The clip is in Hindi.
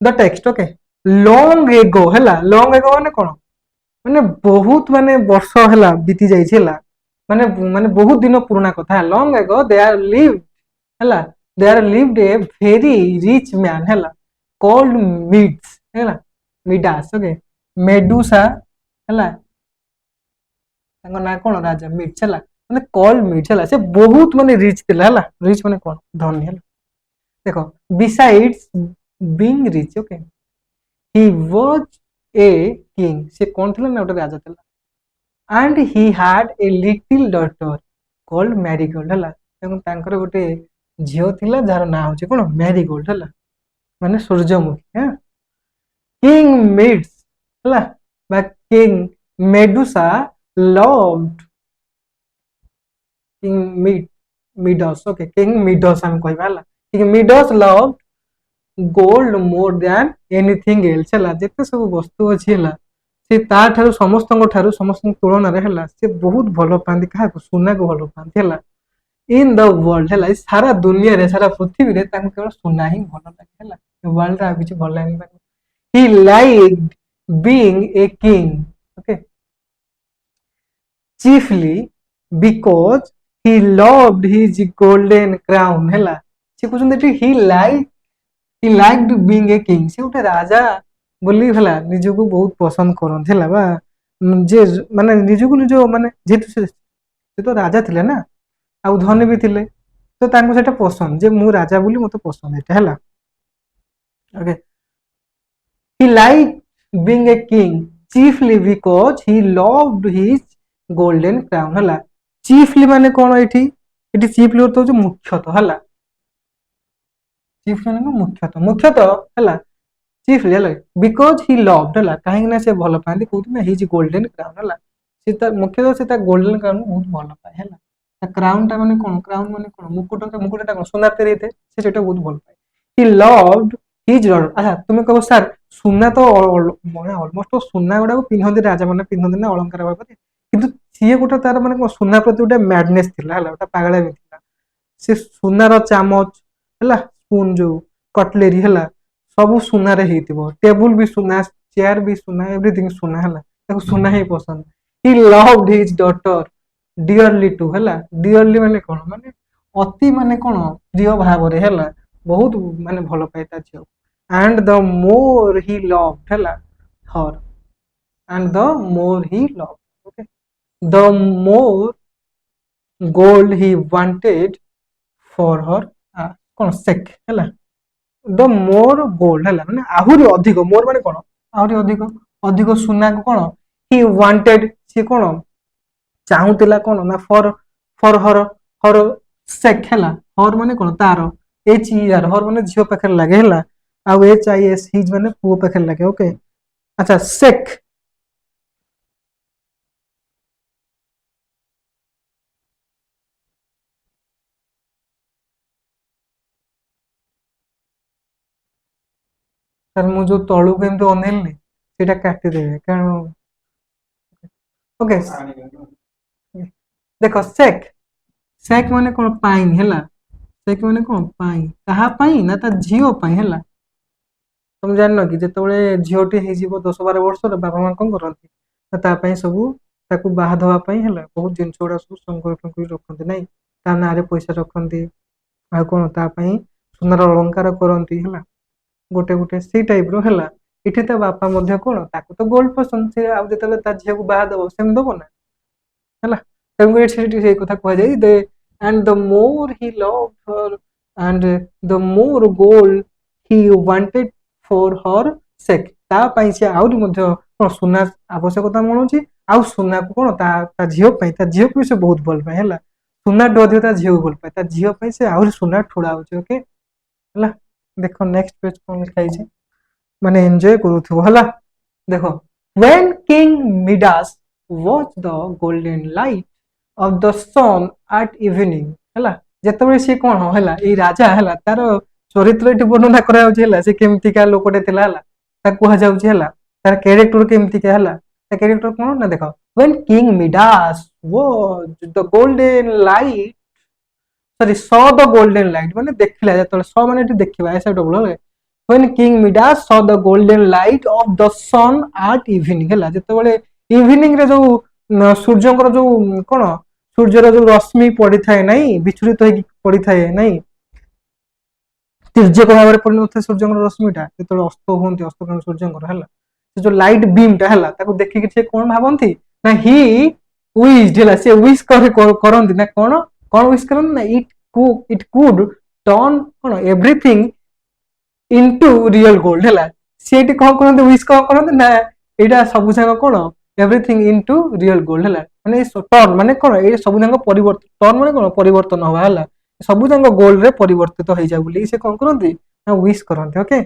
the text okay long ago हैला लॉन्ग एगो माने कोन माने बहुत माने वर्ष हैला बीती जाइछि हैला माने माने बहुत दिन पुराना कथा long ago they are lived हैला they are lived a very rich man हैला कॉल्ड मिड्स हैला मिडास ओके मेडुसा हैला तांको ना कोन राजा मिड्स हैला माने कॉल्ड मिड्स हैला से बहुत माने रिच थिला हैला रिच माने कोन धनी हैला देखो besides being rich okay he was a king से कौन थिला ना गोटे राजा थिला and he had a little daughter called marigold हला एवं तांकर गोटे झियो थिला जार ना होचे कोन मैरीगोल्ड हला माने सूरजमुखी हां किंग मिड्स हला बा King Medusa loved King Midas okay King Midas हम कहबा हला King Midas loved gold more than anything else है जिते सब वस्तु अच्छी है सी ताठारु समस्त तुलन है सी बहुत भल पाती क्या सुना को भल पाती है इन द वर्ल्ड है सारा दुनिया रे सारा पृथ्वी रे केवल सुना ही भल लगे है वर्ल्ड रा किछ भल line he liked being a king okay chiefly because he loved his golden crown है से कहते he liked being a king से गोटे राजा बोली हला निजको बहुत पसंद करन हला बा जे माने निजको निजो माने जेतु से तो राजा थिले ना आ धनी भी थिले तो तांको सेटा पसंद जे मु राजा बोली मते पसंद एटा हला okay he liked being a king chiefly because he loved his golden crown हला चीफली माने कोन एठी चीफली अर्थ हो मुख्यतः हला चीफ माने मुख्यतः हला चीफली हला बिकॉज ही लव्ड हला काहे ना से भल पानी कहू ना हिज गोल्डन क्राउन हला से त मुख्यतः से त गोल्डन क्राउन बहुत भल पाए हला त क्राउन ता माने कोन मुकुटटा कोन सोना तेरे थे से सेटा बहुत भल पाए ही लव्ड हिज डॉटर अच्छा तुमे कहो सर सुना तो माने ऑलमोस्ट सुना गुडा को पिनहंदी राजा माने पिनहंदी ना अलंकार बापरे किंतु सीए गोटा तार माने कोन सुना प्रति गोटा मैडनेस थिला हला गोटा पागला भी थिला से सुनार चामच हला स्पून जो कटलेरी हला सब सुना रे हेतिबो टेबल भी सुना चेयर भी सुना एवरीथिंग सुना हला ताको सुना ही पसंद he loved his daughter dearly टू हला डियरली माने कोन माने अति माने कोन प्रिय भाव रे हला बहुत माने भलो पाइता छियो and the more he loved हला her and the more he loved okay the more gold he wanted for her कोन सेक हला द मोर गोल्ड है माने आहुरी अधिक मोर माने कोन आहुरी अधिक अधिक सुना को कोन ही वांटेड से कोन चाहुतिला कोन ना फॉर हर सेक हैला हर माने कोन तार एच ई आर हर माने झियो पाखर लागे हैला आ एच आई एस हिज माने पुओ पाखर लागे ओके अच्छा सेक सर मु जो तळु केमते अनेलनी सेटा काटी देबे कारण ओके देखो सेक सेक माने कोन पाइन हैला सेक माने कोन पाइन कहा पाइन ना ता झियो पाइन हैला तुम जान कि जेतबेले झियोटी हे जीवो 10-12 वर्ष रे बाबा मान कोन करंती ता पई सब ताकू बाहा दवा पई हैला बहुत दिन छोड़ा सब संगठन को रखंती नै ता नारे पैसा रखंती आ कोन ता पई सुंदर अलंकार करंती हैला गोटे गोटे सी टाइप रो हैला इठी ता बापा मध्ये कोन ताकू तो गोल्ड पसंद से आ जेतले ता झियो को बाहा दबो सेम दबो ना हैला तंगो एठी से कथा कह जाई दे and the more he loved her and the more gold he wanted for her sake ता पई से आउरी मध्ये कोन सुना आवश्यकता मनुची आउ सुना को कोन ता झियो को से बहुत भल पाए हैला सुना डोधियो ता झियो भल पाए ता झियो पई से आउरी सुना ठोडा होचे ओके हैला देखो नेक्स्ट पेज कोन लिखाई छै माने एन्जॉय करूथु हैला देखो when king Midas watch the golden light of the sun at evening हैला जेतबे से कोन हैला ए राजा हैला तार चरित्र एटी वर्णना करा होचे हैला से केमती का लोकटे थिला हैला ता कुहा जाउचे हैला तार कैरेक्टर केमती का हैला ता कैरेक्टर कोन ना देखो when king Midas watch the golden light sorry saw the golden light माने देखिला जेतबे सॉ माने एटी देखिबा ऐसा डबल है when King Midas saw the golden light of the sun at evening ହେଲା ଯେତେବେଳେ ଇଭିନିଂ ରେ ଯୋଉ ସୂର୍ଯ୍ୟଙ୍କର ଯୋଉ କଣ ସୂର୍ଯ୍ୟର ଯୋଉ ରଶ୍ମି ପଡିଥାଏ ନାହିଁ ବିଛୁରିତ ହେଇକି ପଡିଥାଏ ନାହିଁ ତିର୍ଯ୍ୟକ ଭାବରେ ପଡିନଥାଏ ସୂର୍ଯ୍ୟଙ୍କର ରଶ୍ମିଟା ଯେତେବେଳେ ଅସ୍ତ ହୁଅନ୍ତି ଅସ୍ତକାଳ ସୂର୍ଯ୍ୟଙ୍କର ହେଲା ସେ ଯୋଉ ଲାଇଟ୍ ବିମ୍ ଟା ହେଲା ତାକୁ ଦେଖିକି ସେ କଣ ଭାବନ୍ତି ନା ହି wished ହେଲା ସେ ୱିଶ କରନ୍ତି ନା କଣ କଣ ୱିଶ କରନ୍ତି ନା it could turn କଣ everything into real gold ହେଲା ସେଠି କଣ କରନ୍ତି ୱିଶ କଣ କରନ୍ତି ନା ଏଇଟା ସବୁ ଯାକ କଣ everything into real gold ହେଲା ମାନେ ଟର୍ନ ମାନେ କଣ ଏଇ ସବୁ ଯାକ ପରିବର୍ତ୍ତନ ଟର୍ନ ମାନେ କଣ ପରିବର୍ତ୍ତନ ହବା ହେଲା ସବୁ ଯାକ ଗୋଲ୍ଡ ରେ ପରିବର୍ତ୍ତିତ ହେଇଯାଉ ବୋଲି ସେ କଣ କରନ୍ତି ନା ୱିଶ କରନ୍ତି ଓକେ